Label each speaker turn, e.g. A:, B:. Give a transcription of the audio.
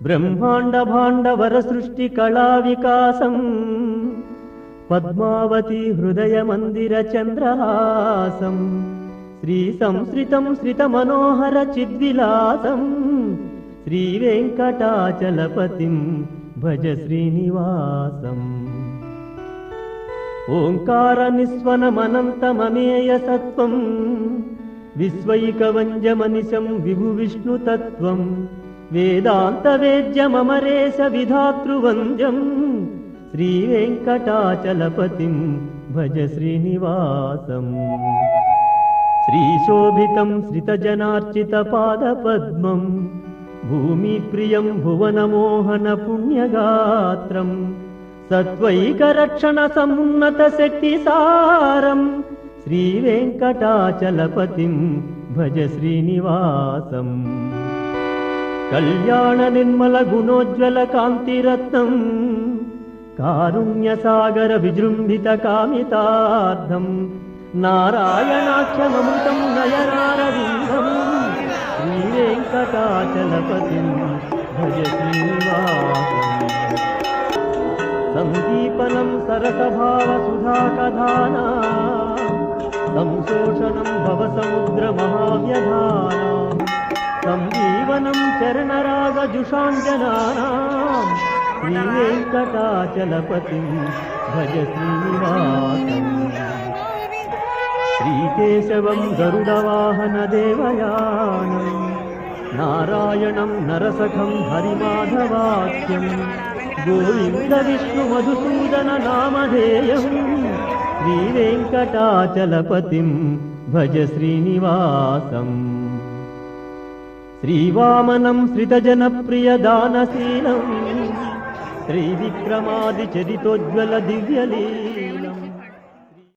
A: బ్రహ్మాండ భాండవర సృష్టి కళా వికాసం పద్మావతి హృదయ మందిర చంద్రహాసం శ్రీ సంశ్రితం శ్రిత మనోహర చిద్విలాసం శ్రీ వెంకటాచలపతిం భజ శ్రీనివాసం ఓంకార నిస్వనమనంతమమేయ సత్వం విశ్వైకవంజమనిశం విభు విష్ణు తత్వం వేదాంత వేద్యమమరేశ విధాతృవంద్యం శ్రీ వెంకటాచలపతిం భజ శ్రీనివాసం శ్రీశోభితం శ్రితజనార్చిత పాదపద్మం భూమి ప్రియం భువనమోహన పుణ్యగాత్రం సత్వైకరక్షణ సమున్నత శక్తి సారం శ్రీ వెంకటాచలపతిం భజ శ్రీనివాసం కళ్యాణ నిర్మల గుణోజ్వల కాంతిరత్నం కారుణ్య సాగర విజృంభిత కామితార్థం నారాయణాఖ్యమృతం నయనారవిందం శ్రీ వెంకటాచలపతిం భజ శ్రీనివాసం సందీపనం సరసభావ సుధాకథానా సంశోషణం భవసముద్ర మహావ్యధానా సంజీవనం చరణరాగజుషాంజనానాం శ్రీ వెంకటాచలపతిం భజ శ్రీనివాసం శ్రీకేశవం గరుడవాహన దేవయానం నారాయణం నరసఖం హరిమాధవాఖ్యం గోవింద విష్ణు మధుసూదన నామధేయం శ్రీ వెంకటాచలపతిం భజ శ్రీనివాసం శ్రీవామనం శ్రితజనప్రియ దానశీలం శ్రీవిక్రమాది చరితోజ్వల దివ్యలీలం